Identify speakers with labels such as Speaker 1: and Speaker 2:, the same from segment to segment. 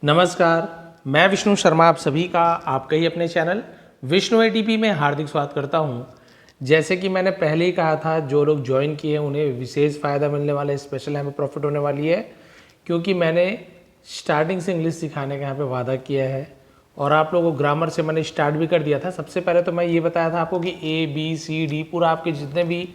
Speaker 1: नमस्कार, मैं विष्णु शर्मा आप सभी का आपके ही अपने चैनल विष्णु एटीपी में हार्दिक स्वागत करता हूं। जैसे कि मैंने पहले ही कहा था, जो लोग ज्वाइन किए हैं उन्हें विशेष फ़ायदा मिलने वाला है, स्पेशल हमें प्रॉफिट होने वाली है, क्योंकि मैंने स्टार्टिंग से इंग्लिश सिखाने का यहाँ पे वादा किया है और आप लोगों को ग्रामर से मैंने स्टार्ट भी कर दिया था। सबसे पहले तो मैं ये बताया था आपको कि A B C D पूरा आपके जितने भी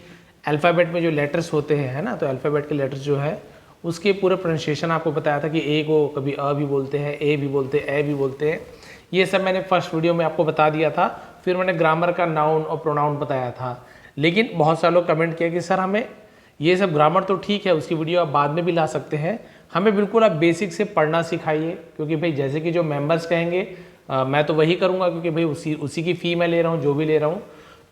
Speaker 1: अल्फ़ाबेट में जो लेटर्स होते हैं, है ना, तो अल्फ़ाबेट के लेटर्स जो है उसके पूरे प्रोनाउंसिएशन आपको बताया था कि ए को कभी अ भी बोलते हैं, ए भी बोलते हैं, ए भी बोलते हैं। ये सब मैंने फर्स्ट वीडियो में आपको बता दिया था। फिर मैंने ग्रामर का नाउन और प्रोनाउन बताया था। लेकिन बहुत सारे लोग कमेंट किया कि सर हमें ये सब ग्रामर तो ठीक है, उसकी वीडियो आप बाद में भी ला सकते हैं, हमें बिल्कुल आप बेसिक से पढ़ना सिखाइए। क्योंकि भाई जैसे कि जो मेम्बर्स कहेंगे मैं तो वही करूँगा, क्योंकि भाई उसी की फ़ी मैं ले रहा हूँ, जो भी ले रहा हूँ।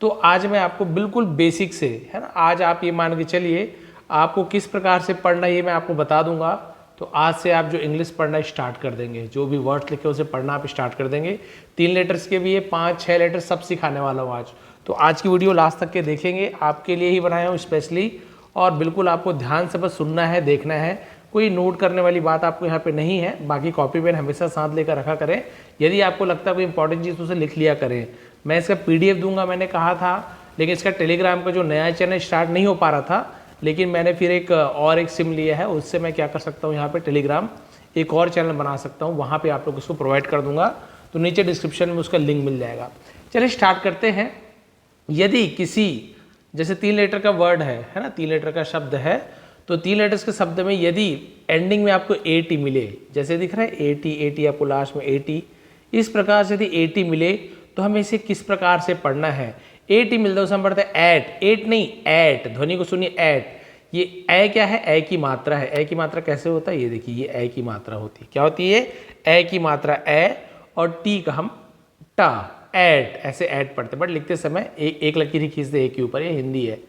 Speaker 1: तो आज मैं आपको बिल्कुल बेसिक से, है ना, आज आप ये मान के चलिए आपको किस प्रकार से पढ़ना ये मैं आपको बता दूंगा। तो आज से आप जो इंग्लिश पढ़ना स्टार्ट कर देंगे, जो भी वर्ड्स लिखे उसे पढ़ना आप स्टार्ट कर देंगे। 3 लेटर्स के भी ये 5-6 लेटर सब सिखाने वाला हूँ आज। तो आज की वीडियो लास्ट तक के देखेंगे, आपके लिए ही बनाया हूँ स्पेशली, और बिल्कुल आपको ध्यान से बस सुनना है, देखना है। कोई नोट करने वाली बात आपको यहाँ पे नहीं है। बाकी कॉपी पेन हमेशा साथ लेकर रखा करें। यदि आपको लगता है कोई इंपॉर्टेंट चीज़ तो उसे लिख लिया करें। मैं इसका PDF दूंगा, मैंने कहा था, लेकिन इसका टेलीग्राम का जो नया चैनल स्टार्ट नहीं हो पा रहा था, लेकिन मैंने फिर एक सिम लिया है, उससे मैं क्या कर सकता हूँ, यहाँ पे टेलीग्राम एक और चैनल बना सकता हूँ, वहाँ पे आप लोग उसको प्रोवाइड कर दूंगा। तो नीचे डिस्क्रिप्शन में उसका लिंक मिल जाएगा। चलिए स्टार्ट करते हैं। यदि किसी जैसे 3 लेटर का वर्ड है ना, 3 लेटर का शब्द है, तो 3 लेटर्स के शब्द में यदि एंडिंग में आपको AT मिले, जैसे दिख रहा है AT आपको लास्ट में AT, इस प्रकार से यदि AT मिले तो हमें इसे किस प्रकार से पढ़ना है। AT मिलता है उसे हम पढ़ते हैं एट नहीं एट, ध्वनि को सुनिए एट। ये ए क्या है, ए की मात्रा है। ए की मात्रा कैसे होता है, ये देखिए, ये ए की मात्रा होती है। क्या होती है, ए की मात्रा ए, और टी का हम टा, एट, ऐसे एट पढ़ते हैं। बट लिखते समय एक लकीर ही खींचते ए के ऊपर, ये हिंदी है।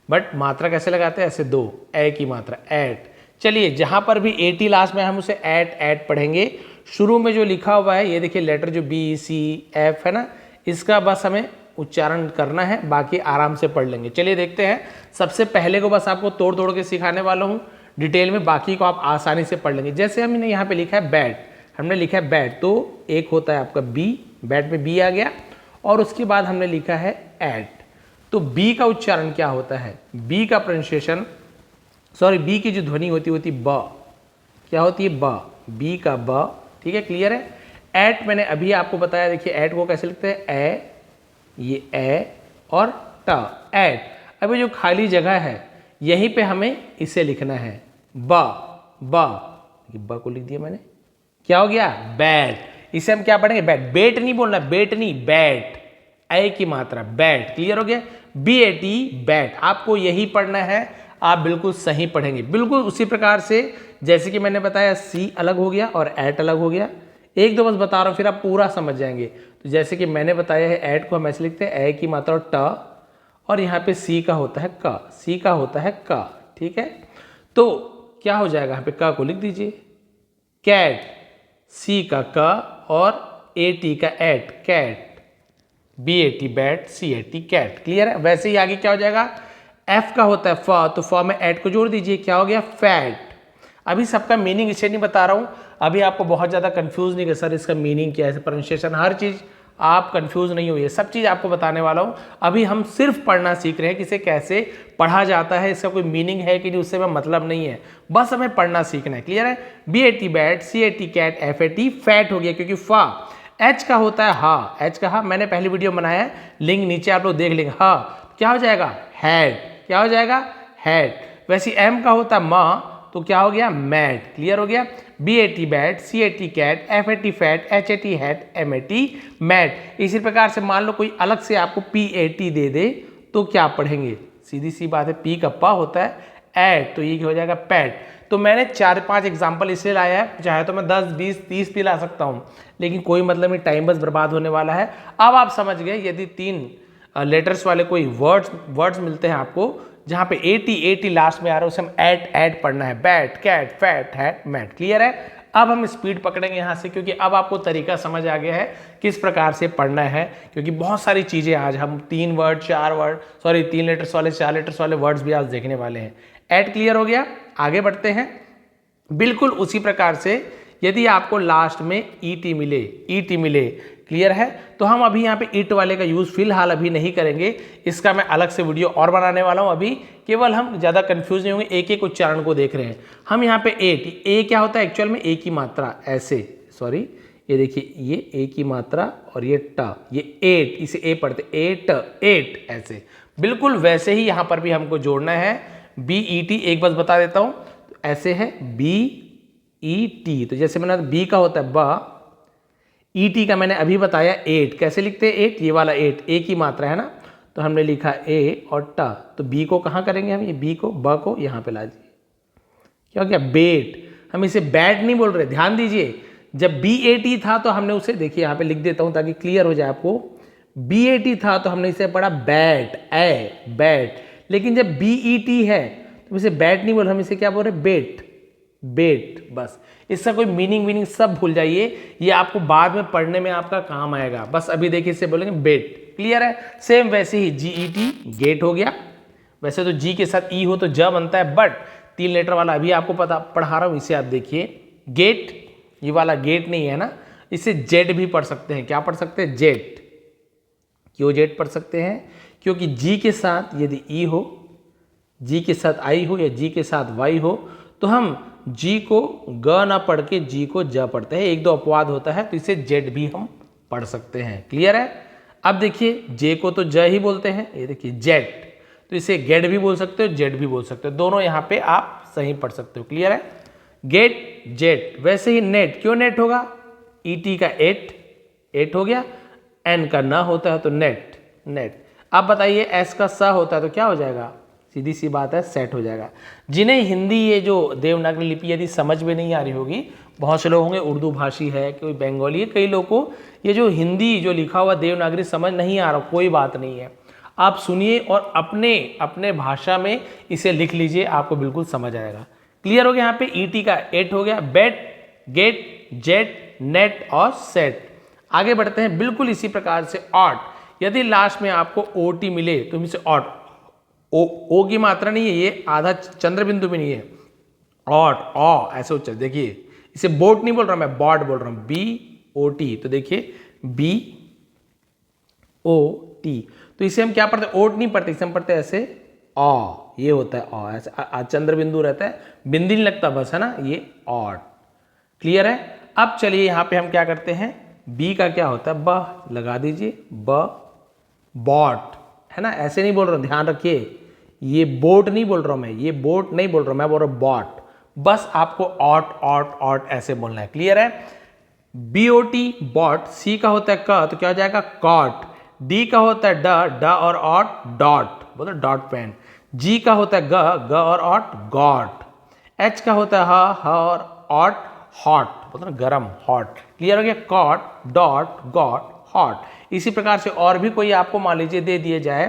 Speaker 1: बट मात्रा कैसे लगाते हैं, ऐसे 2, ए की मात्रा एट। चलिए जहां पर भी AT लास्ट में हम उसे एट पढ़ेंगे। शुरू में जो लिखा हुआ है ये देखिए, लेटर जो BCF है ना, इसका बस हमें उच्चारण करना है, बाकी आराम से पढ़ लेंगे। चलिए देखते हैं। सबसे पहले को बस आपको तोड़ तोड़ के सिखाने वाला हूँ डिटेल में, बाकी को आप आसानी से पढ़ लेंगे। जैसे हमने यहाँ पे लिखा है बैट, हमने लिखा है बैट, तो एक होता है आपका B, बैट में B आ गया, और उसके बाद हमने लिखा है एट। तो B का उच्चारण क्या होता है, B का प्रोनाउंसिएशन, सॉरी B की जो ध्वनि होती ब, क्या होती है, ब, B का ब, ठीक है, क्लियर है। एट मैंने अभी आपको बताया, देखिए एट को कैसे लिखते हैं, ए, ये ए और ट, एट। अभी जो खाली जगह है यहीं पे हमें इसे लिखना है, ब को लिख दिया मैंने, क्या हो गया, बैट। इसे हम क्या पढ़ेंगे, बैट, बेट नहीं बोलना, बेट नहीं, बैट, ए की मात्रा, बैट, क्लियर हो गया। BAT बैट, आपको यही पढ़ना है, आप बिल्कुल सही पढ़ेंगे। बिल्कुल उसी प्रकार से जैसे कि मैंने बताया, C अलग हो गया और एट अलग हो गया। एक दो बस बता रहा हूँ, फिर आप पूरा समझ जाएंगे। तो जैसे कि मैंने बताया है, एट को हम ऐसे लिखते हैं, ए की मात्रा ट, और यहाँ पे C का होता है क, C का होता है क, ठीक है। तो क्या हो जाएगा, यहाँ पे क को लिख दीजिए, कैट, C का क और AT का at, cat, BAT bat, CAT cat, clear है। वैसे ही आगे क्या हो जाएगा, F का होता है फ, तो फ में एट को जोड़ दीजिए, क्या हो गया, फैट। अभी सबका मीनिंग इसे नहीं बता रहा हूँ, अभी आपको बहुत ज़्यादा कंफ्यूज नहीं कर सर इसका मीनिंग क्या है, प्रोनाउंसिएशन, हर चीज़ आप कंफ्यूज नहीं होइए, सब चीज़ आपको बताने वाला हूँ। अभी हम सिर्फ पढ़ना सीख रहे हैं कि इसे कैसे पढ़ा जाता है, इसका कोई मीनिंग है कि नहीं उससे मैं मतलब नहीं है, बस हमें पढ़ना सीखना है, क्लियर है। BAT bat, CAT cat, FAT fat हो गया, क्योंकि फा, H का होता है हा, H का हा मैंने पहली वीडियो बनाया है, लिंक नीचे आप लोग देख लेंगे। हा क्या हो जाएगा, हेड, क्या हो जाएगा, हेड। वैसे M का होता है मा, तो क्या हो गया, मैट, क्लियर हो गया। BAT bat, CAT cat, FAT fat, HAT hat, MAT mat. इसी प्रकार से मान लो कोई अलग से आपको PAT दे दे तो क्या पढ़ेंगे, सीधी सी बात है, P का पा होता है एट, तो ये हो जाएगा पैट। तो मैंने 4-5 एग्जाम्पल इसलिए लाया है, चाहे तो मैं 10, 20, 30 भी ला सकता हूँ, लेकिन कोई मतलब नहीं, टाइम बस बर्बाद होने वाला है। अब आप समझ गए, यदि 3 लेटर्स वाले कोई वर्ड्स मिलते हैं आपको जहाँ पे AT लास्ट में आ रहा है, उसे हम एट पढ़ना है, bat, cat, fat, hat, mat, clear है। अब हम स्पीड पकड़ेंगे यहाँ से, क्योंकि अब आपको तरीका समझ आ गया है किस प्रकार से पढ़ना है, क्योंकि बहुत सारी चीज़ें आज हम 3 लेटर्स वाले 4 लेटर्स वाले वर्ड्स भी आज देखने वाले हैं। एट क्लियर हो गया, आगे बढ़ते हैं। बिल्कुल उसी प्रकार से यदि आपको लास्ट में ईटी मिले, क्लियर है। तो हम अभी यहाँ पे ईट वाले का यूज़ फिलहाल अभी नहीं करेंगे, इसका मैं अलग से वीडियो और बनाने वाला हूँ। अभी केवल हम ज़्यादा कंफ्यूज नहीं होंगे, एक एक उच्चारण को देख रहे हैं हम। यहाँ पे एट, ए क्या होता है एक्चुअल में, ए की मात्रा ऐसे, सॉरी ये देखिए ये ए की मात्रा और ये ट, ये एट, इसे ए पढ़ते एट, एट ऐसे, बिल्कुल वैसे ही यहाँ पर भी हमको जोड़ना है। बी ई टी एक बार बता देता हूँ, ऐसे है बी ई टी, तो जैसे मैंने बी का होता है ब, ई टी का मैंने अभी बताया एट, कैसे लिखते हैं एट, ये वाला एट, ए की मात्रा है ना, तो हमने लिखा ए और ट, तो बी को कहाँ करेंगे हम, ये बी को ब को यहाँ पे ला दीजिए, क्या हो गया बेट। हम इसे बैट नहीं बोल रहे, ध्यान दीजिए, जब बी ए टी था तो हमने उसे, देखिए यहाँ पे लिख देता हूँ ताकि क्लियर हो जाए आपको, बी ए टी था तो हमने इसे पढ़ा बैट, ए बैट, लेकिन जब बी ई टी है तो इसे बैट नहीं बोल, हम इसे क्या बोल रहे बेट, बेट, बस इसका कोई मीनिंग सब भूल जाइए, ये आपको बाद में पढ़ने में आपका काम आएगा। बस अभी देखिए इसे बोलेंगे बेट, क्लियर है। सेम वैसे ही जी ई टी गेट हो गया, वैसे तो जी के साथ ई हो तो ज बनता है, बट 3 लेटर वाला अभी आपको पढ़ा रहा हूँ, इसे आप देखिए गेट, ये वाला गेट नहीं है ना, इसे जेड भी पढ़ सकते हैं, क्या पढ़ सकते हैं जेड। क्यों जेड पढ़ सकते हैं, क्योंकि जी के साथ यदि ई हो, जी के साथ आई हो या जी के साथ वाई हो तो हम जी को ग ना पढ़ के जी को ज पढ़ते हैं, एक दो अपवाद होता है, तो इसे जेड भी हम पढ़ सकते हैं, क्लियर है। अब देखिए जे को तो ज ही बोलते हैं, ये देखिए जेड, तो इसे गेट भी बोल सकते हो, जेड भी बोल सकते हो, दोनों यहाँ पे आप सही पढ़ सकते हो, क्लियर है। गेट जेट, वैसे ही नेट, क्यों नेट होगा, ई टी का एट हो गया, एन का न होता है तो नेट, नेट। अब बताइए एस का स होता है तो क्या हो जाएगा, सीधी सी बात है सेट हो जाएगा। जिन्हें हिंदी ये जो देवनागरी लिपि यदि समझ में नहीं आ रही होगी, बहुत से लोग होंगे उर्दू भाषी है, कोई बंगाली है, कई लोगों को ये जो हिंदी जो लिखा हुआ देवनागरी समझ नहीं आ रहा, कोई बात नहीं है, आप सुनिए और अपने अपने भाषा में इसे लिख लीजिए, आपको बिल्कुल समझ आएगा। क्लियर हो गया। यहाँ पे ई टी का एट हो गया, बेट, गेट, जेट, नेट और सेट। आगे बढ़ते हैं, बिल्कुल इसी प्रकार से ऑट, यदि लास्ट में आपको ओ टी मिले तो इसे ऑट, ओ की मात्रा नहीं है, ये आधा चंद्र बिंदु भी नहीं है, ऑट ऑ ऐसे उच्चारण, देखिए इसे बोट नहीं बोल रहा मैं, बॉट बोल रहा हूं, बी ओ टी, तो देखिए बी ओ टी, तो इसे हम क्या पढ़ते हैं, ओट नहीं पढ़ते, इसे हम पढ़ते हैं ऐसे ऑ, ये होता है ऑ, ऐसे चंद्र बिंदु रहता है, बिंदी नहीं लगता बस, है ना, ये ऑट, क्लियर है। अब चलिए यहाँ पे हम क्या करते हैं, बी का क्या होता है ब, लगा दीजिए ब, बॉट, है ना, ऐसे नहीं बोल रहा हूँ, ध्यान रखिए, ये बोट नहीं बोल रहा हूँ मैं, ये बोट नहीं बोल रहा हूँ मैं, बोल रहा हूँ बॉट, बस आपको ऑट ऑट ऑट ऐसे बोलना है, क्लियर है। बी ओ टी बॉट, सी का होता है क तो क्या हो जाएगा कॉट, डी का होता है ड, ड और ऑट डॉट, बोलो डॉट पेन, जी का होता है ग, ग और ऑट गॉट, एच का होता है ह और ऑट हॉट, बोलो ना गरम हॉट, क्लियर हो गया, कॉट डॉट गॉट हॉट। इसी प्रकार से और भी कोई आपको मान लीजिए दे दिए जाए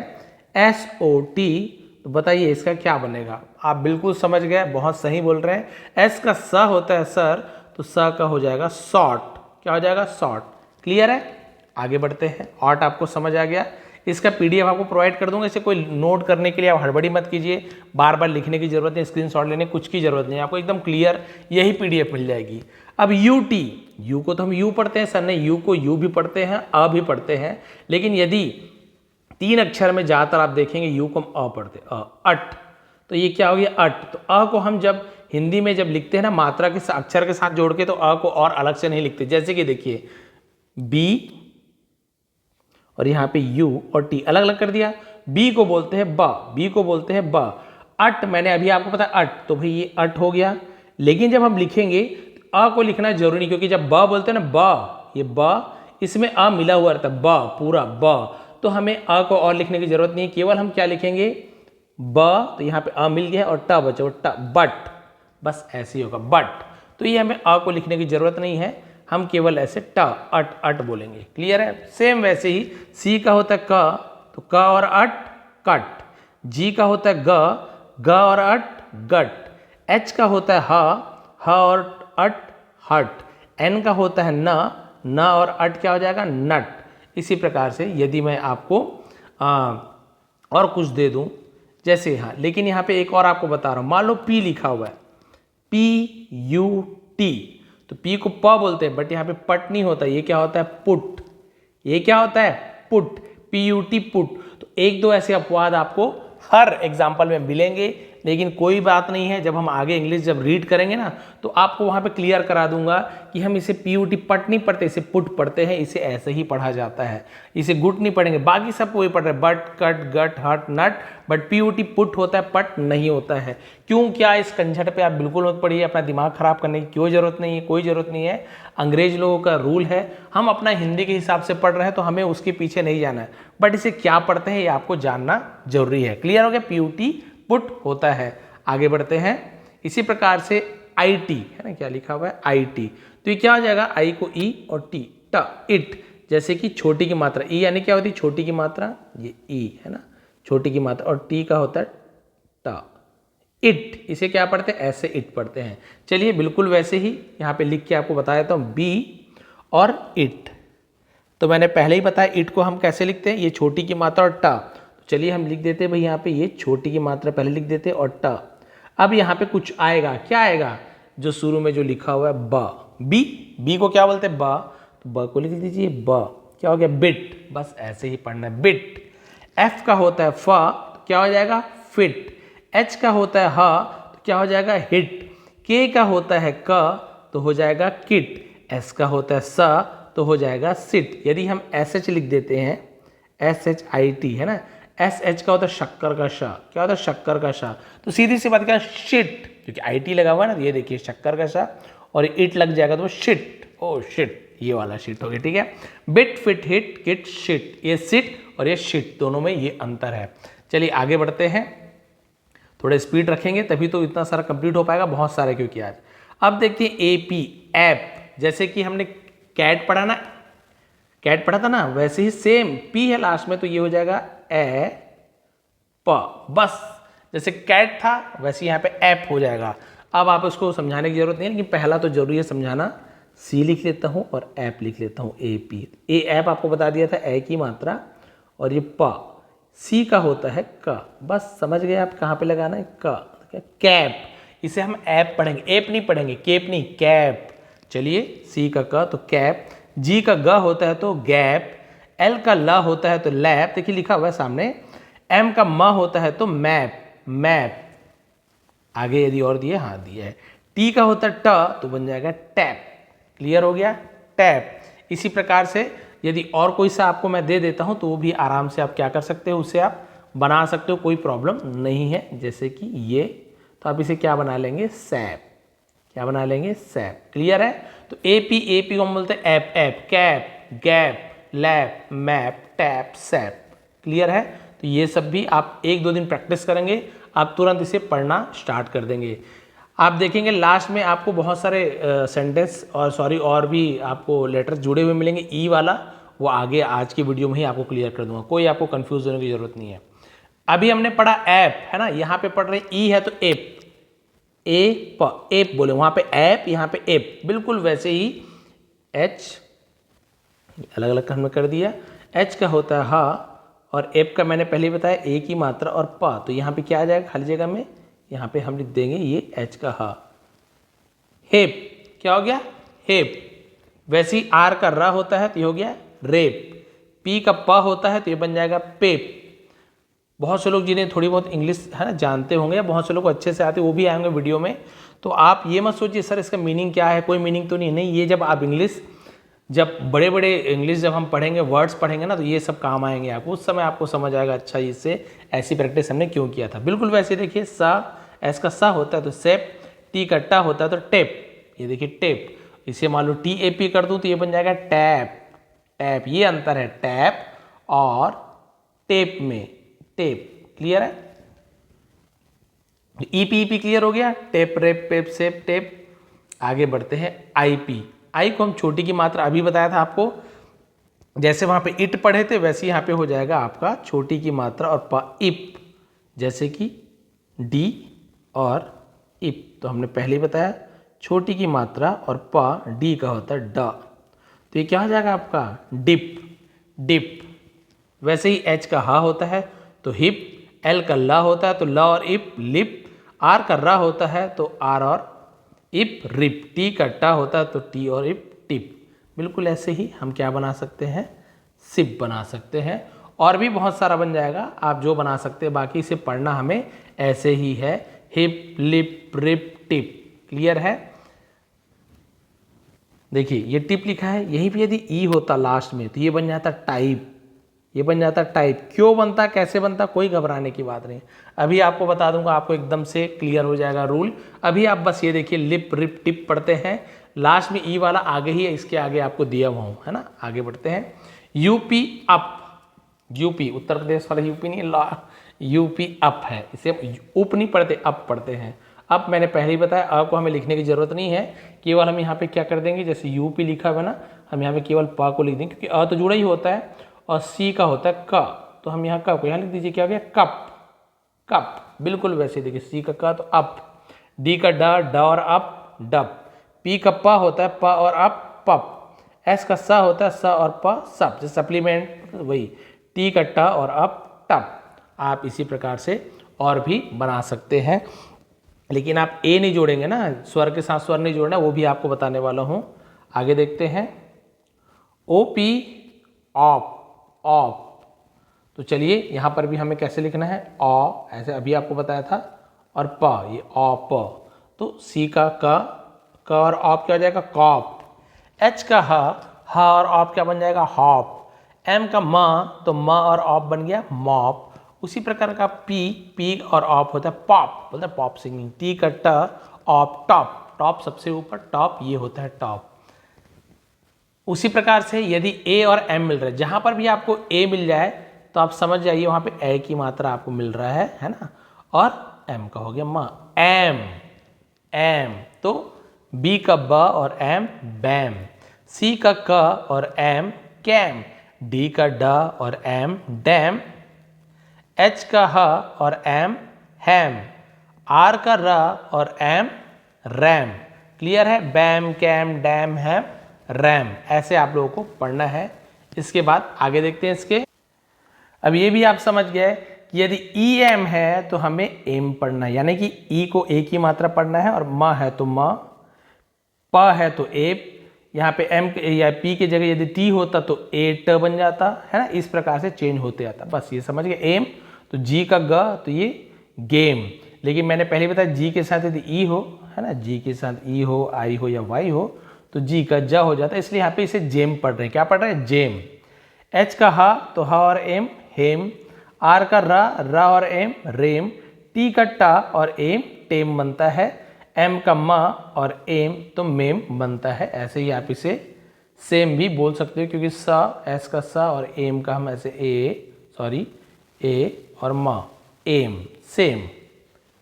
Speaker 1: एस ओ टी, तो बताइए इसका क्या बनेगा, आप बिल्कुल समझ गए, बहुत सही बोल रहे हैं। एस का स होता है सर, तो स का हो जाएगा शॉर्ट, क्या हो जाएगा शॉर्ट, क्लियर है। आगे बढ़ते हैं, ऑट आपको समझ आ गया, इसका पीडीएफ आपको प्रोवाइड कर दूंगा, इसे कोई नोट करने के लिए आप हड़बड़ी मत कीजिए, बार बार लिखने की जरूरत नहीं, स्क्रीनशॉट लेने कुछ की जरूरत नहीं, आपको एकदम क्लियर यही पीडीएफ मिल जाएगी। अब यू टी, यू को तो हम यू पढ़ते हैं सर, नहीं यू को यू भी पढ़ते हैं, अ भी पढ़ते हैं, लेकिन यदि 3 अक्षर में ज़्यादातर आप देखेंगे यू को हम अ पढ़ते हैं, अट, तो ये क्या हो गया अट, तो अ को हम जब हिंदी में जब लिखते हैं ना मात्रा के अक्षर के साथ जोड़ के, तो अ को और अलग से नहीं लिखते, जैसे कि देखिए बी और यहाँ पे यू और टी अलग अलग कर दिया, बी को बोलते हैं ब, बी को बोलते हैं ब, अट मैंने अभी आपको पता अट, तो भाई ये अट हो गया, लेकिन जब हम लिखेंगे अ को लिखना जरूरी नहीं, क्योंकि जब ब बोलते हैं ना ब, ये ब इसमें अ मिला हुआ रहता है, ब पूरा ब, तो हमें अ को और लिखने की जरूरत नहीं है, केवल हम क्या लिखेंगे ब, तो यहाँ पे अ मिल गया और ट बचा ट, बट, बस ऐसे ही होगा बट, तो ये हमें अ को लिखने की जरूरत नहीं है, हम केवल ऐसे ट अट अट बोलेंगे, क्लियर है। सेम वैसे ही सी का होता है क, तो क और अट कट, जी का होता है ग, ग और अट गट, एच का होता है ह और अट हट, एन का होता है न और अट क्या हो जाएगा नट। इसी प्रकार से यदि मैं आपको और कुछ दे दूं, जैसे यहाँ, लेकिन यहाँ पे एक और आपको बता रहा हूँ, मान लो पी लिखा हुआ है, पी यू टी, तो पी को प बोलते हैं, बट यहाँ पे पट नहीं होता, ये क्या होता है, पुट। ये क्या होता है, पुट, PUT, पुट। तो एक दो ऐसे अपवाद आपको हर एग्जाम्पल में मिलेंगे, लेकिन कोई बात नहीं है, जब हम आगे इंग्लिश जब रीड करेंगे ना तो आपको वहां पे क्लियर करा दूंगा कि हम इसे PUT पट नहीं पढ़ते, इसे पुट पढ़ते हैं, इसे ऐसे ही पढ़ा जाता है, इसे गुट नहीं पढ़ेंगे। बाकी सब वही पढ़ रहे हैं, बट, कट, गट, हट, नट, बट PUT पुट होता है, पट नहीं होता है। क्यों, क्या, इस कंझट पे आप बिल्कुल मत पढ़िए, अपना दिमाग खराब करने की क्यों जरूरत नहीं है, कोई जरूरत नहीं है। अंग्रेज लोगों का रूल है, हम अपना हिंदी के हिसाब से पढ़ रहे हैं तो हमें उसके पीछे नहीं जाना है, बट इसे क्या पढ़ते हैं ये आपको जानना जरूरी है। क्लियर हो गया, PUT पुट होता है। आगे बढ़ते हैं। इसी प्रकार से IT है ना, क्या लिखा हुआ है, IT, तो ये क्या हो जाएगा, I को E और T, ट, इट, जैसे कि छोटी की मात्रा, E यानी क्या होती है, छोटी की मात्रा, ये E है ना, छोटी की मात्रा, और T का होता है ट, इट, इसे क्या पढ़ते हैं, ऐसे इट पढ़ते हैं। चलिए बिल्कुल वैसे ही यहाँ पे लिख के आपको बता देता हूँ, B और इट। तो मैंने पहले ही बताया इट को हम कैसे लिखते हैं, ये छोटी की मात्रा और ट, तो चलिए हम लिख देते हैं भाई, यहाँ पे ये छोटी की मात्रा पहले लिख देते हैं और ट। अब यहाँ पे कुछ आएगा, क्या आएगा, जो शुरू में जो लिखा हुआ है ब, बी को क्या बोलते हैं, ब, तो ब को लिख दीजिए, ब, क्या हो गया, बिट, बस ऐसे ही पढ़ना है, बिट। एफ का होता है फ, तो क्या हो जाएगा, फिट। एच का होता है ह, तो क्या हो जाएगा, हिट। के का होता है क, तो हो जाएगा किट। एस का होता है स, तो हो जाएगा सिट। यदि हम SH लिख देते हैं, SHIT है ना, SH का होता है शक्कर का श, क्या होता है, शक्कर का श, तो सीधी सी बात क्या, शिट, क्योंकि IT लगा हुआ है ना, ये देखिए शक्कर का श और इट लग जाएगा तो शिट, ओ शिट, ये वाला शिट हो गया, ठीक है। Bit, fit, hit, kit, shit, ये सिट और ये शिट, दोनों में ये अंतर है। चलिए आगे बढ़ते हैं, थोड़ा स्पीड रखेंगे तभी तो इतना सारा कंप्लीट हो पाएगा, बहुत सारे क्योंकि आज। अब देखते हैं AP, ऐप, जैसे कि हमने कैट पढ़ा ना, कैट पढ़ा था ना, वैसे ही सेम P है लास्ट में, तो ये हो जाएगा ए प, बस जैसे कैट था वैसे यहाँ पे ऐप हो जाएगा। अब आप उसको समझाने की जरूरत नहीं है, लेकिन पहला तो जरूरी है समझाना। C लिख लेता हूँ और ऐप लिख लेता हूँ, AP। ए ऐप आपको बता दिया था, ए की मात्रा, और ये प, C का होता है क, बस समझ गए आप कहाँ पे लगाना है, क, कैप, इसे हम ऐप पढ़ेंगे, ऐप नहीं पढ़ेंगे, केप नहीं, कैप। चलिए C का क तो कैप, G का ग होता है तो गैप, L का ल होता है तो लैप, देखिए लिखा हुआ है सामने, M का म होता है तो मैप, मैप। आगे यदि और दिए, हाँ दिए है। T का होता है ट, तो बन जाएगा टैप। क्लियर हो गया, टैप। इसी प्रकार से यदि और कोई सा आपको मैं दे देता हूँ तो वो भी आराम से आप क्या कर सकते हो, उसे आप बना सकते हो, कोई प्रॉब्लम नहीं है। जैसे कि ये, तो आप इसे क्या बना लेंगे, सैप, क्या बना लेंगे, सैप। क्लियर है, तो AP को हम बोलते हैं app, app, cap, gap, lap, map, tap, SAP. Clear है, तो ये सब भी आप एक दो दिन प्रैक्टिस करेंगे, आप तुरंत इसे पढ़ना स्टार्ट कर देंगे। आप देखेंगे लास्ट में आपको बहुत सारे सेंटेंस और भी आपको लेटर्स जुड़े हुए मिलेंगे, ई वाला वो आगे आज की वीडियो में ही आपको क्लियर कर दूंगा, कोई आपको कंफ्यूज होने की जरूरत नहीं है। अभी हमने पढ़ा ऐप है ना, यहाँ पे पढ़ रहे ई है तो एप, एप बोले, वहां पे ऐप, यहाँ पे एप, बिल्कुल वैसे ही एच अलग अलग हमने कर दिया। एच का होता है हा, और एप का मैंने पहले बताया ए की मात्रा और प, तो यहाँ पे क्या आ जाएगा खाली जगह में, यहाँ पे हम लिख देंगे ये एच का हा। हेप, क्या हो गया, हेप। वैसे ही आर का रा होता है तो ये हो गया रेप। पी का प होता है तो ये बन जाएगा पेप। बहुत से लोग जिन्हें थोड़ी बहुत इंग्लिश है ना जानते होंगे, या बहुत से लोग अच्छे से आते वो भी आएंगे वीडियो में, तो आप ये मत सोचिए सर इसका मीनिंग क्या है, कोई मीनिंग तो नहीं, ये जब आप इंग्लिश, जब बड़े बड़े इंग्लिश जब हम पढ़ेंगे, वर्ड्स पढ़ेंगे ना, तो ये सब काम आएंगे आपको, उस समय आपको समझ आएगा अच्छा इससे ऐसी प्रैक्टिस हमने क्यों किया था। बिल्कुल वैसे देखिए, सा, एस का सा होता है तो सेप, टी का टा होता है तो टेप, ये देखिए टेप, इसे मान लो TAP कर दूं तो ये बन जाएगा टैप, टैप। ये अंतर है टैप और टेप में, टेप। क्लियर है, EPEP क्लियर हो गया, टेप, रेप, पेप, सेप, टेप। आगे बढ़ते हैं IP। आई को हम छोटी की मात्रा अभी बताया था आपको, जैसे वहां पे इट पढ़े थे वैसे यहाँ पे हो जाएगा आपका छोटी की मात्रा और प, इप, जैसे कि डी और इप, तो हमने पहले ही बताया छोटी की मात्रा और प, डी का होता है ड, तो ये क्या हो जाएगा आपका डिप, डिप। वैसे ही एच का हा होता है तो हिप, एल का ला होता है तो ल और इप, लिप, आर का रा होता है तो आर और इप रिप, टी का टा होता है तो टी और इप टिप। बिल्कुल ऐसे ही हम क्या बना सकते हैं, सिप बना सकते हैं। और भी बहुत सारा बन जाएगा, आप जो बना सकते हैं, बाकी इसे पढ़ना हमें ऐसे ही है, hip lip rip tip. Clear है? देखिए ये टिप लिखा है, यहीं पे यदि ई होता लास्ट में तो ये बन जाता टाइप, ये बन जाता टाइप। क्यों बनता, कैसे बनता, कोई घबराने की बात नहीं। अभी आपको बता दूंगा, आपको एकदम से क्लियर हो जाएगा रूल। अभी आप बस ये देखिए लिप रिप टिप पढ़ते हैं, लास्ट में ई वाला आगे ही है, इसके आगे आपको दिया हुआ हूँ, है ना। आगे बढ़ते हैं। UP up, UP Uttar Pradesh वाला यूपी नहीं, यूपी अप है, इसे उप नहीं पढ़ते, अप पढ़ते हैं। अब मैंने पहले ही बताया, अ को हमें लिखने की जरूरत नहीं है, केवल हम यहाँ पे क्या कर देंगे, जैसे यूपी लिखा हुआ ना, हम यहाँ पे केवल प को लिख देंगे, क्योंकि अ तो जुड़ा ही होता है और सी का होता है क, तो हम यहाँ क को यहाँ लिख दीजिए, क्या हो गया, कप, कप। बिल्कुल वैसे देखिए, सी का क तो अप, डी का ड और अप डप, पी का प होता है प और अप पप, एस का स होता है स और प सप, जैसे सप्लीमेंट वही, टी का ट और अप टप। आप इसी प्रकार से और भी बना सकते हैं, लेकिन आप ए नहीं जोड़ेंगे ना, स्वर के साथ स्वर नहीं जोड़ना, वो भी आपको बताने वाला हूँ। आगे देखते हैं, ओ पी ऑप, ऑप। तो चलिए यहाँ पर भी हमें कैसे लिखना है, ऑ ऐसे अभी आपको बताया था, और प ये ऑप, तो सी का क और ऑप क्या हो जाएगा, कॉप। एच का ह और ऑप क्या बन जाएगा, हॉप। एम का म, तो म और ऑप बन गया मॉप। उसी प्रकार का पी, पी और ऑप होता है पॉप, बोलते हैं पॉप सिंगिंग। टी का ट ऑप टॉप, टॉप सबसे ऊपर, टॉप ये होता है टॉप। उसी प्रकार से यदि ए और एम मिल रहा है, जहां पर भी आपको ए मिल जाए तो आप समझ जाइए वहां पे ए की मात्रा आपको मिल रहा है ना। और एम का हो गया म, एम, एम। तो बी का ब और एम बैम, सी का क और एम कैम, डी का ड और एम डैम, एच का ह और एम हैम, आर का र और एम रैम। क्लियर है, bam cam dam ham ram, ऐसे आप लोगों को पढ़ना है। इसके बाद आगे देखते हैं इसके। अब ये भी आप समझ गए कि यदि ई एम है तो हमें एम पढ़ना है, यानी कि ई को ए की मात्रा पढ़ना है, और म है तो म, प है तो एप, यहाँ पे एम या पी की जगह यदि टी होता तो एट बन जाता है ना। इस प्रकार से चेंज होते जाता, बस ये समझ गए। एम तो जी का ग तो ये गेम, लेकिन मैंने पहले बताया जी के साथ यदि ई हो, है ना, जी के साथ ई हो, आई हो या वाई हो तो जी का ज हो जाता है, इसलिए यहाँ पे इसे जेम पढ़ रहे हैं। क्या पढ़ रहे हैं, जेम। एच का हा तो हा और एम हेम, आर का रा और एम रेम, टी का टा और एम टेम बनता है, एम का मा और एम तो मेम बनता है। ऐसे ही आप इसे सेम भी बोल सकते हो, क्योंकि सा, एस का सा और एम का हम ऐसे ए और मा एम, सेम।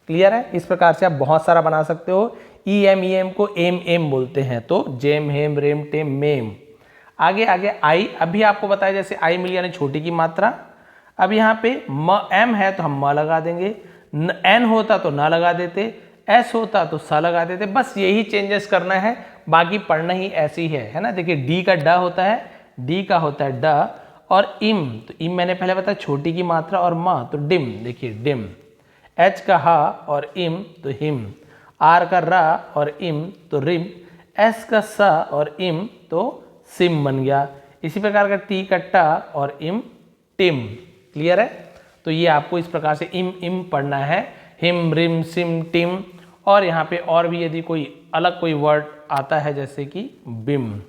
Speaker 1: क्लियर है, इस प्रकार से आप बहुत सारा बना सकते हो। ई एम को एम एम बोलते हैं, तो जेम हेम रेम टेम मेम। आगे आगे आई, अभी आपको बताया जैसे आई मिल यानी छोटी की मात्रा। अब यहाँ पे म एम है तो हम म लगा देंगे, एन होता तो ना लगा देते, एस होता तो सा लगा देते, बस यही चेंजेस करना है, बाकी पढ़ना ही ऐसे ही है ना। देखिए डी का ड होता है, डी का होता है ड, और इम, तो इम मैंने पहले बताया छोटी की मात्रा, और म तो डिम, देखिए डिम। एच का हा और इम तो हिम, आर का रा और इम तो रिम, एस का सा और इम तो सिम बन गया। इसी प्रकार का टी का टा और इम टिम। क्लियर है, तो ये आपको इस प्रकार से इम इम पढ़ना है, हिम रिम सिम टिम। और यहाँ पे और भी यदि कोई अलग कोई वर्ड आता है, जैसे कि बिम,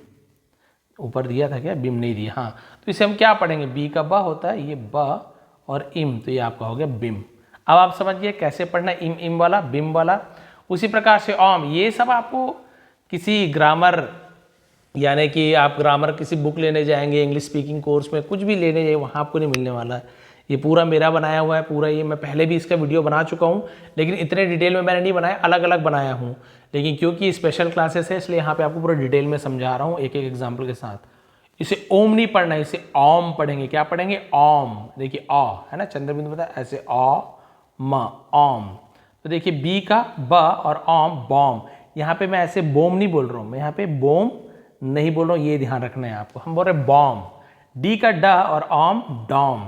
Speaker 1: ऊपर दिया था क्या, बिम नहीं दिया, हाँ, तो इसे हम क्या पढ़ेंगे, बी का ब होता है, ये ब और इम, तो ये आपका हो गया बिम। अब आप समझिए कैसे पढ़ना, इम इम वाला, बिम वाला। उसी प्रकार से ओम, ये सब आपको किसी ग्रामर, यानी कि आप ग्रामर किसी बुक लेने जाएंगे, इंग्लिश स्पीकिंग कोर्स में कुछ भी लेने जाइए, वहाँ आपको नहीं मिलने वाला है। ये पूरा मेरा बनाया हुआ है, पूरा ये मैं पहले भी इसका वीडियो बना चुका हूँ, लेकिन इतने डिटेल में मैंने नहीं बनाया, अलग अलग बनाया हूँ। लेकिन क्योंकि स्पेशल क्लासेस है, इसलिए यहाँ पे आपको पूरा डिटेल में समझा रहा हूँ एक एक एग्जाम्पल के साथ। इसे ओम नहीं पढ़ना है, इसे ओम पढ़ेंगे। क्या पढ़ेंगे, ओम। देखिए अ है ना, चंद्रबिंदु बताया ऐसे अ म ओम। तो देखिए बी का ब और ओम बॉम, यहाँ पे मैं ऐसे बोम नहीं बोल रहा हूँ, मैं यहाँ पे बोम नहीं बोल रहा हूँ, ये ध्यान रखना है आपको, हम बोल रहे बॉम। डी का ड और ओम डॉम,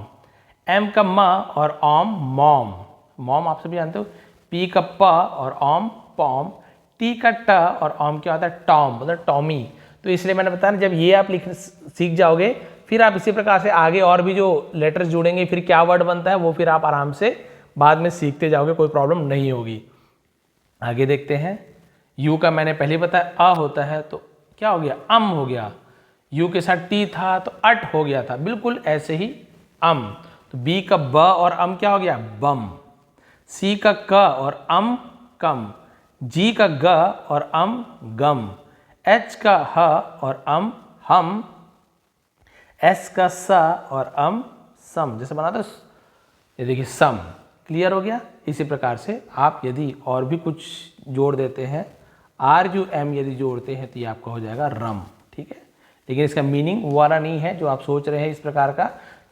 Speaker 1: एम का म और ओम मॉम, मॉम आप सभी जानते हो। पी का प और ओम पॉम, टी का ट और ऑम क्या होता है, टॉम, मतलब टॉमी। तो इसलिए मैंने बताया ना, जब ये आप लिख सीख जाओगे फिर आप इसी प्रकार से आगे और भी जो लेटर्स जुड़ेंगे फिर क्या वर्ड बनता है वो फिर आप आराम से बाद में सीखते जाओगे, कोई प्रॉब्लम नहीं होगी। आगे देखते हैं, यू का मैंने पहले बताया अ होता है तो क्या हो गया, अम हो गया। यू के साथ टी था तो अट हो गया था, बिल्कुल ऐसे ही अम। तो बी का ब और अम क्या हो गया, बम। सी का क और अम कम। जी का ग और अम गम। एच का ह और अम हम। एस का स और अम सम, जैसे बना दो ये देखिए सम। क्लियर हो गया। इसी प्रकार से आप यदि और भी कुछ जोड़ देते हैं, आर यू एम यदि जोड़ते हैं तो ये आपका हो जाएगा रम, ठीक है। लेकिन इसका मीनिंग वो वाला नहीं है जो आप सोच रहे हैं इस प्रकार का,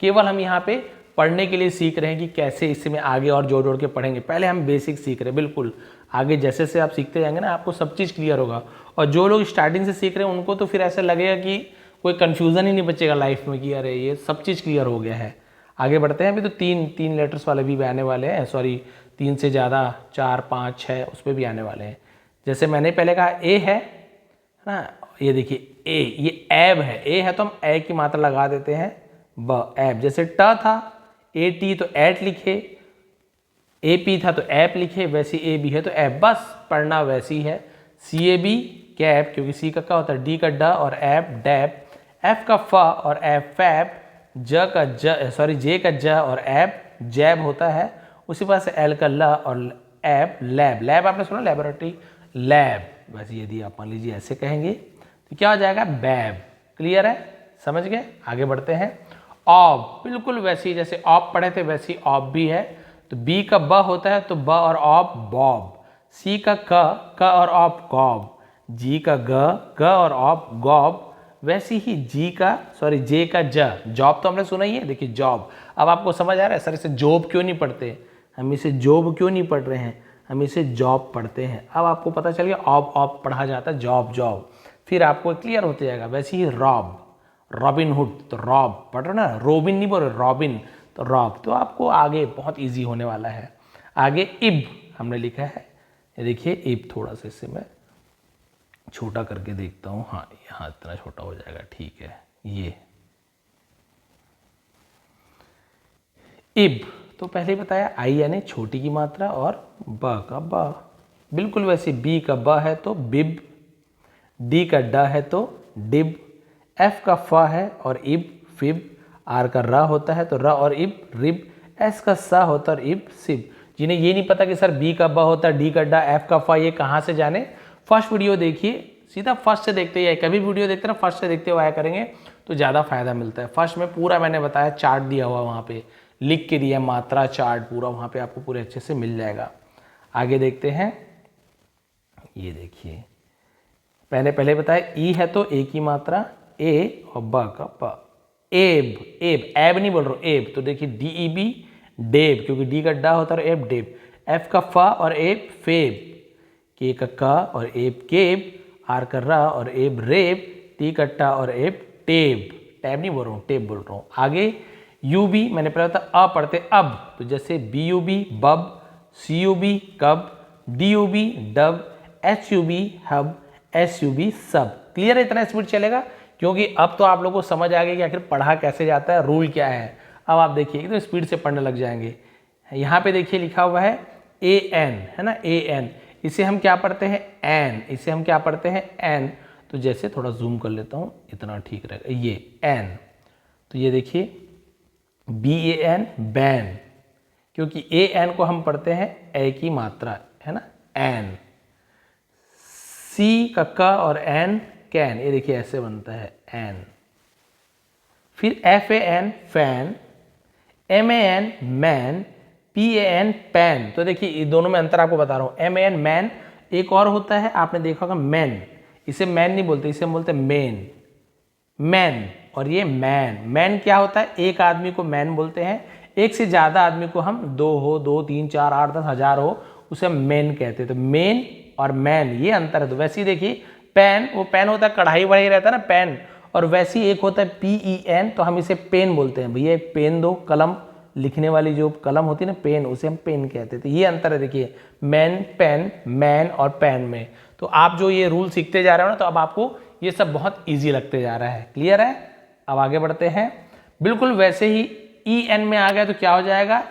Speaker 1: केवल हम यहाँ पे पढ़ने के लिए सीख रहे हैं कि कैसे इसमें आगे और जोड़ जोड़ के पढ़ेंगे। पहले हम बेसिक सीख रहे हैं, बिल्कुल आगे जैसे जैसे आप सीखते जाएंगे ना आपको सब चीज़ क्लियर होगा। और जो लोग स्टार्टिंग से सीख रहे हैं उनको तो फिर ऐसा लगेगा कि कोई कन्फ्यूज़न ही नहीं बचेगा लाइफ में कि अरे ये सब चीज़ क्लियर हो गया है। आगे बढ़ते हैं। अभी तो तीन लेटर्स वाले भी आने वाले हैं, सॉरी 3 से ज़्यादा 4 5 6 उस पर भी आने वाले हैं। जैसे मैंने पहले कहा ए है ना, ये देखिए ए, ये एब है, ए है तो हम ए की मात्रा लगा देते हैं ब, एब। जैसे ट था ए टी तो एट लिखे, ए पी था तो ऐप लिखे, वैसे ए बी है तो ऐप, बस पढ़ना वैसी है। सी ए बी कैप, क्योंकि सी का क्या होता है, डी का ड और ऐप डैप। एफ का फ और ऐप फैप। ज का जे का ज और ऐप जैब होता है। उसी पास से एल का ल और ऐप लैब, लैब आपने सुना लेबोरेटरी, लैब। वैसे यदि आप मान लीजिए ऐसे कहेंगे तो क्या हो जाएगा, बैब। क्लियर है, समझ गए। आगे बढ़ते हैं। ऑब, बिल्कुल वैसी जैसे ऑब पढ़े थे वैसी ऑब भी है। तो बी का ब होता है तो ब और ऑब बॉब। सी का क और ऑब कॉब। जी का ग और ऑब गॉब। वैसे ही जे का जॉब तो हमने सुना ही है, देखिए जॉब। अब आपको समझ आ रहा है सर इसे जॉब क्यों नहीं पढ़ते, हम इसे जॉब क्यों नहीं पढ़ रहे हैं, हम इसे जॉब पढ़ते हैं। अब आपको पता चल गया ऑब पढ़ा जाता है, जॉब, फिर आपको क्लियर होते जाएगा। वैसे ही रॉब, रॉबिनहुड तो रॉब पढ़ रहे ना, रोबिन नहीं बोल रहे, रॉबिन तो रॉब। तो आपको आगे बहुत इजी होने वाला है। आगे इब हमने लिखा है, ये देखिए इब, थोड़ा सा इसे मैं छोटा करके देखता हूँ, हाँ यहाँ इतना छोटा हो जाएगा, ठीक है। ये इब तो पहले बताया आई यानी छोटी की मात्रा और ब का ब, बिल्कुल वैसे बी का ब है तो बिब, डी का ड है तो डिब, एफ का फ है और इब फिब, आर का रा होता है तो रा और इब रिब, एस का सा होता है और इब सिब। जिन्हें ये नहीं पता कि सर बी का ब होता है, डी का डा, एफ का फ, ये कहाँ से जाने, फर्स्ट वीडियो देखिए, सीधा फर्स्ट से देखते हैं, कभी वीडियो देखते ना फर्स्ट से देखते हुए आया करेंगे तो ज़्यादा फायदा मिलता है। फर्स्ट में पूरा मैंने बताया, चार्ट दिया हुआ वहाँ पे लिख के दिया, मात्रा चार्ट पूरा वहाँ पे आपको पूरे अच्छे से मिल जाएगा। आगे देखते हैं, ये देखिए पहले बताया ई है तो ए की मात्रा ए और ब का ब, एब, एब नहीं बोल रहा हूँ, एब तो देखिए डी ई बी डेब, क्योंकि डी का डा होता है एब डेब, एफ का फ और एब फेब, के का क और एब केब, आर का रा और एब रेब, टी का टा और एब टेब, टैब नहीं बोल रहा हूँ, टेब बोल रहा हूँ। आगे यू बी मैंने पहले बताया अ पढ़ते अब, तो जैसे B U B bub, C U B cub, D U B dub, H U B hub, S U B sub. Clear है, इतना स्पीड चलेगा क्योंकि अब तो आप लोगों को समझ आ गया कि आखिर पढ़ा कैसे जाता है, रूल क्या है। अब आप देखिए एकदम स्पीड से पढ़ने लग जाएंगे। यहाँ पे देखिए लिखा हुआ है ए एन, है ना, ए एन, इसे हम क्या पढ़ते हैं एन, इसे हम क्या पढ़ते हैं एन। तो जैसे थोड़ा जूम कर लेता हूँ, इतना ठीक रहेगा, ये एन, तो ये देखिए बी ए एन बैन, क्योंकि ए एन को हम पढ़ते हैं ए की मात्रा, है ना, एन। सी का क और एन कैन, ये देखिए ऐसे बनता है एन। फिर F A N fan, M A N man, P A N pan. तो देखिए ये दोनों में अंतर आपको बता रहा हूँ, एम ए एन मैन, एक और होता है आपने देखा होगा मैन, इसे मैन नहीं बोलते, इसे हम बोलते हैं मेन, मैन। और ये मैन, मैन क्या होता है, एक आदमी को मैन बोलते हैं, एक से ज़्यादा आदमी को हम 2 3 4 8 10 हज़ार हो उसे हम मैन कहते हैं। तो मेन और मैन ये अंतर है। तो वैसे ही देखिए पेन, वो पेन होता है कढ़ाई वढ़ाई रहता है ना पेन, और वैसे ही एक होता है पी ई एन, तो हम इसे पेन बोलते हैं, भैया एक पेन दो, कलम लिखने वाली जो कलम होती है ना पेन, उसे हम पेन कहते हैं। तो ये अंतर है देखिए मैन पेन, मैन और पेन में। तो आप जो ये रूल सीखते जा रहे हो ना, तो अब आपको ये सब बहुत ईजी लगते जा रहा है। क्लियर है? अब आगे बढ़ते हैं। बिल्कुल वैसे ही ई एन में आ गया तो क्या हो जाएगा?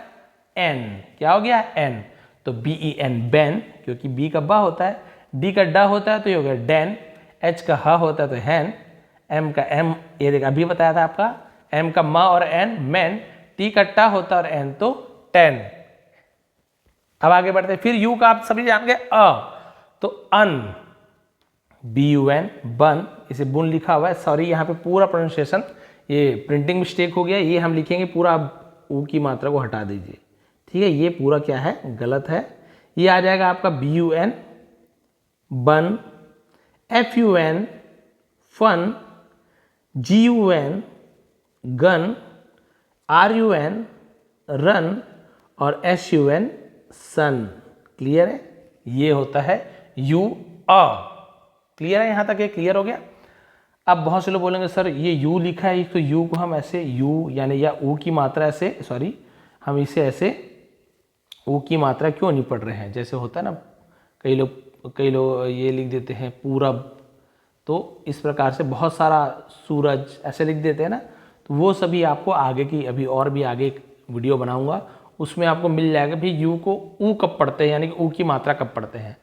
Speaker 1: एन। क्या हो गया? एन। तो बी ई एन, बैन, क्योंकि बी का बा होता है, डी का डा होता है तो ये हो गया डैन, एच का ह होता है तो हैन, एम का एम, ये देखा अभी बताया था आपका, एम का मा और एन, मैन, टी का टा होता है और एन तो टेन। अब आगे बढ़ते हैं। फिर यू का आप सभी जान गए, तो अन, बी यू एन, बन, इसे बुन लिखा हुआ है, सॉरी यहाँ पे पूरा प्रोनाउंसिएशन ये प्रिंटिंग मिस्टेक हो गया, ये हम लिखेंगे पूरा, ऊ की मात्रा को हटा दीजिए, ठीक है, ये पूरा क्या है? गलत है। ये आ जाएगा आपका B U N, bun, F U N, fun, G U N, gun, R U N, run, और S U N, sun. Clear है? ये होता है यू अ। क्लियर है? यहां तक ये क्लियर हो गया। अब बहुत से लोग बोलेंगे सर ये यू लिखा है, तो यू को हम ऐसे यू यानी या ऊ की मात्रा ऐसे, सॉरी हम इसे ऐसे ऊ की मात्रा क्यों नहीं पढ़ रहे हैं? जैसे होता है ना, कई लोग ये लिख देते हैं पूरब, तो इस प्रकार से बहुत सारा सूरज ऐसे लिख देते हैं ना, तो वो सभी आपको आगे की, अभी और भी आगे एक वीडियो बनाऊंगा, उसमें आपको मिल जाएगा भी यू को ऊ कब पढ़ते हैं, यानी कि ऊ की मात्रा कब पढ़ते हैं।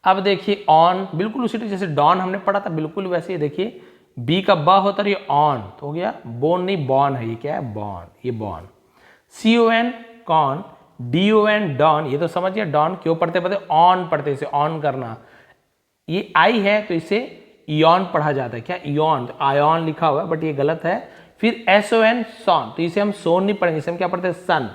Speaker 1: अब देखिए ऑन, बिल्कुल उसी तरह जैसे डॉन हमने पढ़ा था, बिल्कुल वैसे ही देखिए, बी का बा होता है, ये ऑन तो हो गया, बोन नहीं बॉन है, ये क्या है? बॉन, ये Bonn. C O N, con, D O N, Don, ये तो समझिए डॉन क्यों पढ़ते पढ़ते ऑन पढ़ते, इसे ऑन करना। ये आई है तो इसे इॉन पढ़ा जाता है, क्या? इॉन, तो आयॉन लिखा हुआ है बट ये गलत है। फिर एस ओ एन, सॉन, तो इसे हम सोन नहीं पढ़ेंगे, इसे हम क्या पढ़ते हैं? सन।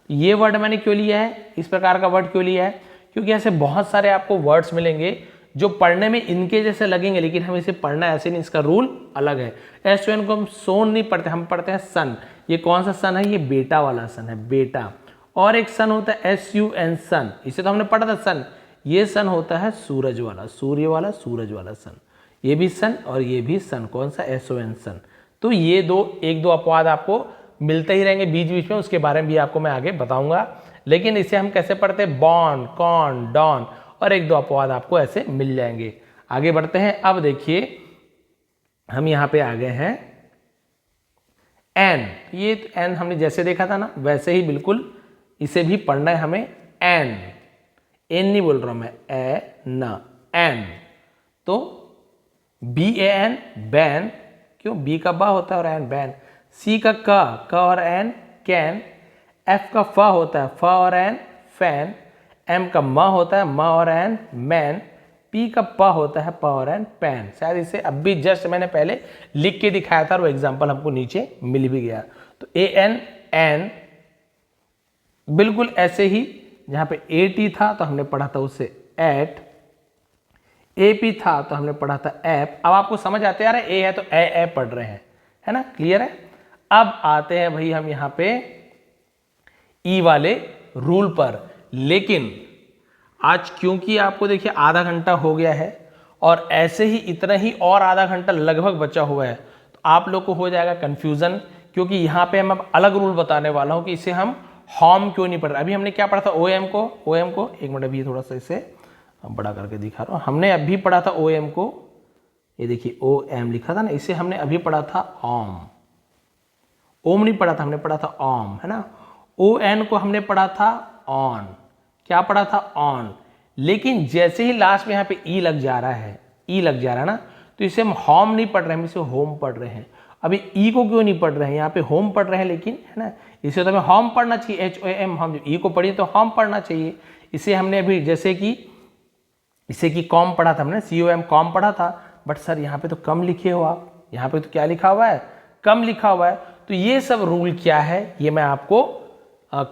Speaker 1: ये वर्ड मैंने क्यों लिया है, इस प्रकार का वर्ड क्यों लिया है? क्योंकि ऐसे बहुत सारे आपको वर्ड्स मिलेंगे जो पढ़ने में इनके जैसे लगेंगे, लेकिन हम इसे पढ़ना ऐसे नहीं, इसका रूल अलग है। एस ओ एन को हम सोन नहीं पढ़ते, हम पढ़ते हैं सन। ये कौन सा सन है? ये बेटा वाला सन है, बेटा। और एक सन होता है एस यू एन, सन, इसे तो हमने पढ़ा था सन। ये सन होता है सूरज वाला, सूर्य वाला, सूरज वाला सन। ये भी सन और ये भी सन, कौन सा? एस ओ एन, सन। तो ये एक दो अपवाद आपको मिलते ही रहेंगे बीच बीच में, उसके बारे में भी आपको मैं आगे बताऊंगा। लेकिन इसे हम कैसे पढ़ते हैं? बॉन, कॉन, डॉन, और एक दो अपवाद आपको ऐसे मिल जाएंगे। आगे बढ़ते हैं। अब देखिए हम यहां पे आ गए हैं एन। ये एन हमने जैसे देखा था ना, वैसे ही बिल्कुल इसे भी पढ़ना है हमें। एन, एन नहीं बोल रहा हूं मैं, ए न, एन। तो बी ए एन, बैन, क्यों? बी का बा होता है और एन, बैन। सी का क और एन, कैन। एफ का फ होता है, फ और एन, फैन। एम का म होता है, म और एन, मैन। पी का प होता है, प और एन, पैन। शायद इसे अब भी जस्ट मैंने पहले लिख के दिखाया था और वो एग्जाम्पल हमको नीचे मिल भी गया। तो ए एन, एन, बिल्कुल ऐसे ही जहां पे ए टी था तो हमने पढ़ा था उसे एट, ए पी था तो हमने पढ़ा था ऐप। अब आपको समझ आते यार, ए है तो ए पढ़ रहे हैं, है ना? क्लियर है? अब आते हैं भाई हम यहां पे ई वाले रूल पर। लेकिन आज क्योंकि आपको देखिए आधा घंटा हो गया है और ऐसे ही इतना ही और आधा घंटा लगभग बचा हुआ है, तो आप लोग को हो जाएगा कंफ्यूजन, क्योंकि यहां पे हम अब अलग रूल बताने वाला हूं कि इसे हम हॉम क्यों नहीं पढ़ रहे। अभी हमने क्या पढ़ा था? ओ एम को, एक मिनट अभी थोड़ा सा इसे बड़ा करके दिखा रहा हूं। हमने अभी पढ़ा था ओ एम को, ये देखिए ओ एम लिखा था ना, इसे हमने अभी पढ़ा था ऑम। ओम नहीं पढ़ा था, हमने पढ़ा था ऑम, है ना? ओ एन को हमने पढ़ा था ऑन। क्या पढ़ा था? ऑन। लेकिन जैसे ही लास्ट में यहाँ पे ई लग जा रहा है, ई लग जा रहा है ना, तो इसे हम होम नहीं पढ़ रहे हैं, हम इसे होम पढ़ रहे हैं। अभी ई को क्यों नहीं पढ़ रहे हैं? यहाँ पे होम पढ़ रहे हैं, लेकिन है ना, इसे तो हमें होम पढ़ना चाहिए, एच ओ एम। हम ई को पढ़िए तो होम पढ़ना चाहिए। इसे हमने अभी जैसे कि इसे कि कॉम पढ़ा था हमने, सी ओ एम, कॉम पढ़ा था, बट सर यहाँ पे तो कम लिखे हो आप, यहाँ पे तो क्या लिखा हुआ है? कम लिखा हुआ है। तो ये सब रूल क्या है, ये मैं आपको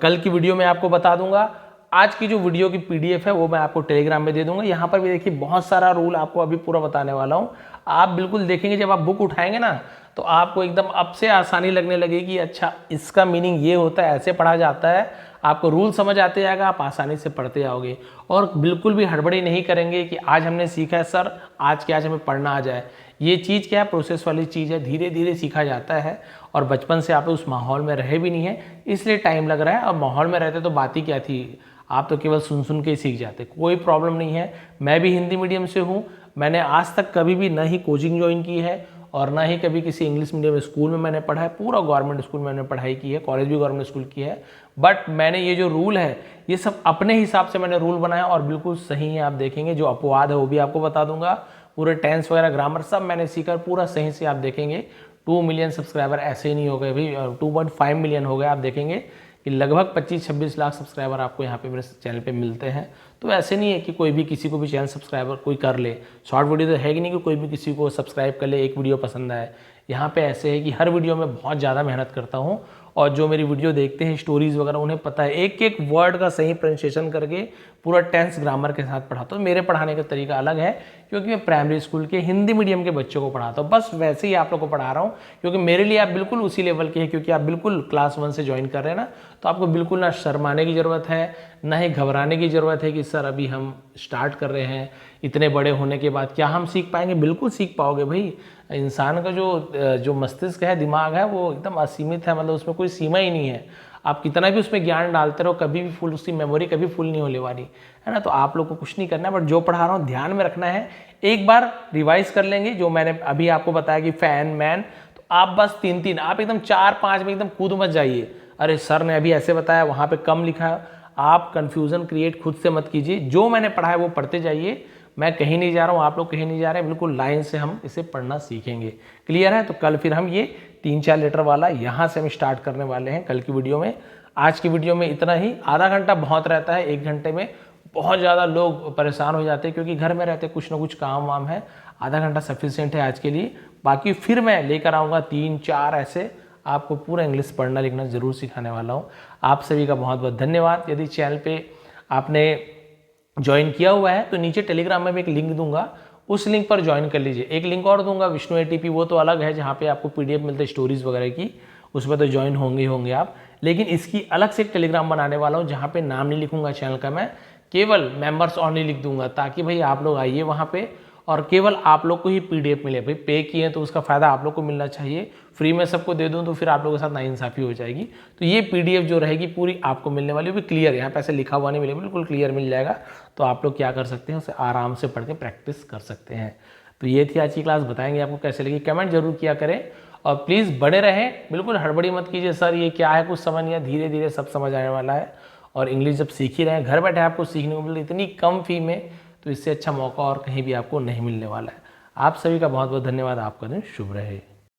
Speaker 1: कल की वीडियो में आपको बता दूंगा। आज की जो वीडियो की पीडीएफ है वो मैं आपको टेलीग्राम में दे दूंगा। यहाँ पर भी देखिए बहुत सारा रूल आपको अभी पूरा बताने वाला हूँ। आप बिल्कुल देखेंगे, जब आप बुक उठाएंगे ना, तो आपको एकदम अब से आसानी लगने लगेगी। अच्छा, इसका मीनिंग ये होता है, ऐसे पढ़ा जाता है। आपको रूल समझ आते जाएगा, आप आसानी से पढ़ते जाओगे और बिल्कुल भी हड़बड़ी नहीं करेंगे कि आज हमने सीखा है सर, आज के आज हमें पढ़ना आ जाए। ये चीज़ क्या है? प्रोसेस वाली चीज़ है, धीरे धीरे सीखा जाता है। और बचपन से आप उस माहौल में रहे भी नहीं है, इसलिए टाइम लग रहा है। और माहौल में रहते तो बात ही क्या थी, आप तो केवल सुन सुन के ही सीख जाते, कोई प्रॉब्लम नहीं है। मैं भी हिंदी मीडियम से हूँ, मैंने आज तक कभी भी ना ही कोचिंग ज्वाइन की है और ना ही कभी किसी इंग्लिश मीडियम स्कूल में मैंने पढ़ा है। पूरा गवर्नमेंट स्कूल में मैंने पढ़ाई की है, कॉलेज भी गवर्नमेंट स्कूल की है। बट मैंने ये जो रूल है ये सब अपने हिसाब से मैंने रूल बनाया और बिल्कुल सही है। आप देखेंगे जो अपवाद है वो भी आपको बता दूंगा, पूरे टेंस वगैरह ग्रामर सब मैंने सीखा पूरा सही से। आप देखेंगे 2 मिलियन सब्सक्राइबर ऐसे ही नहीं हो गए भाई, 2.5 मिलियन हो गए। आप देखेंगे कि लगभग 25-26 लाख सब्सक्राइबर आपको यहाँ पे मेरे चैनल पे मिलते हैं। तो ऐसे नहीं है कि कोई भी किसी को भी चैनल सब्सक्राइबर कोई कर ले। शॉर्ट वीडियो तो है कि नहीं कि कोई भी किसी को सब्सक्राइब कर ले, एक वीडियो पसंद आए। यहाँ पे ऐसे है कि हर वीडियो में बहुत ज़्यादा मेहनत करता हूँ और जो मेरी वीडियो देखते हैं स्टोरीज वगैरह उन्हें पता है एक एक वर्ड का सही प्रोनाउंसिएशन करके पूरा टेंस ग्रामर के साथ पढ़ाता हूँ। मेरे पढ़ाने का तरीका अलग है क्योंकि मैं प्राइमरी स्कूल के हिंदी मीडियम के बच्चों को पढ़ाता हूँ। बस वैसे ही आप लोग को पढ़ा रहा हूँ क्योंकि मेरे लिए आप बिल्कुल उसी लेवल के हैं, क्योंकि आप बिल्कुल क्लास 1 से ज्वाइन कर रहे हैं ना, तो आपको बिल्कुल ना शर्माने की ज़रूरत है ना ही घबराने की ज़रूरत है कि सर अभी हम स्टार्ट कर रहे हैं, इतने बड़े होने के बाद क्या हम सीख पाएंगे। बिल्कुल सीख पाओगे भाई। इंसान का जो मस्तिष्क है, दिमाग है, वो एकदम असीमित है, मतलब उसमें कोई सीमा ही नहीं है। आप कितना भी उसमें ज्ञान डालते रहो कभी भी फुल, उसकी मेमोरी कभी फुल नहीं होने वाली है ना। तो आप लोग को कुछ नहीं करना है, बट जो पढ़ा रहा हूँ ध्यान में रखना है। एक बार रिवाइज कर लेंगे जो मैंने अभी आपको बताया कि फैन मैन, तो आप बस 3-3, आप एकदम 4-5 में एकदम कूद मत जाइए, अरे सर ने अभी ऐसे बताया वहाँ पे कम लिखा है। आप कंफ्यूजन क्रिएट खुद से मत कीजिए, जो मैंने पढ़ा है वो पढ़ते जाइए। मैं कहीं नहीं जा रहा हूँ, आप लोग कहीं नहीं जा रहे हैं, बिल्कुल लाइन से हम इसे पढ़ना सीखेंगे। क्लियर है? तो कल फिर हम ये 3-4 लेटर वाला यहाँ से हम स्टार्ट करने वाले हैं कल की वीडियो में। आज की वीडियो में इतना ही। आधा घंटा बहुत रहता है, 1 घंटे में बहुत ज़्यादा लोग परेशान हो जाते हैं क्योंकि घर में रहते कुछ ना कुछ काम वाम है। आधा घंटा सफिशिएंट है आज के लिए। बाकी फिर मैं लेकर आऊँगा 3-4 ऐसे, आपको पूरा इंग्लिश पढ़ना लिखना ज़रूर सिखाने वाला हूँ। आप सभी का बहुत बहुत धन्यवाद। यदि चैनल पे आपने ज्वाइन किया हुआ है तो नीचे टेलीग्राम में भी एक लिंक दूंगा, उस लिंक पर ज्वाइन कर लीजिए। एक लिंक और दूंगा विष्णु एटीपी, वो तो अलग है जहाँ पे आपको पीडीएफ मिलते हैं स्टोरीज वगैरह की, उस पर तो ज्वाइन होंगे ही होंगे आप। लेकिन इसकी अलग से एक टेलीग्राम बनाने वाला हूँ जहाँ पे नाम नहीं लिखूंगा चैनल का, मैं केवल मेंबर्स ओनली लिख दूंगा, ताकि भाई आप लोग आइए वहाँ पे और केवल आप लोग को ही पीडीएफ मिले। भाई पे किए तो उसका फ़ायदा आप लोग को मिलना चाहिए। फ्री में सबको दे दूं तो फिर आप लोगों के साथ नाइंसाफ़ी हो जाएगी। तो ये पीडीएफ जो रहेगी पूरी आपको मिलने वाली, वो भी क्लियर, यहाँ पे ऐसे लिखा हुआ नहीं मिलेगा, बिल्कुल क्लियर मिल जाएगा। तो आप लोग क्या कर सकते हैं, उसे आराम से पढ़ के प्रैक्टिस कर सकते हैं। तो ये थी आज की क्लास। बताएंगे आपको कैसे लगी, कमेंट जरूर किया करें और प्लीज़ बने रहें, बिल्कुल हड़बड़ी मत कीजिए सर ये क्या है कुछ समझ नहीं आया। धीरे धीरे सब समझ आने वाला है और इंग्लिश जब सीख ही रहे हैं, घर बैठे आपको सीखने को मिल रही इतनी कम फी में, तो इससे अच्छा मौका और कहीं भी आपको नहीं मिलने वाला है। आप सभी का बहुत बहुत धन्यवाद। आपका दिन शुभ रहे।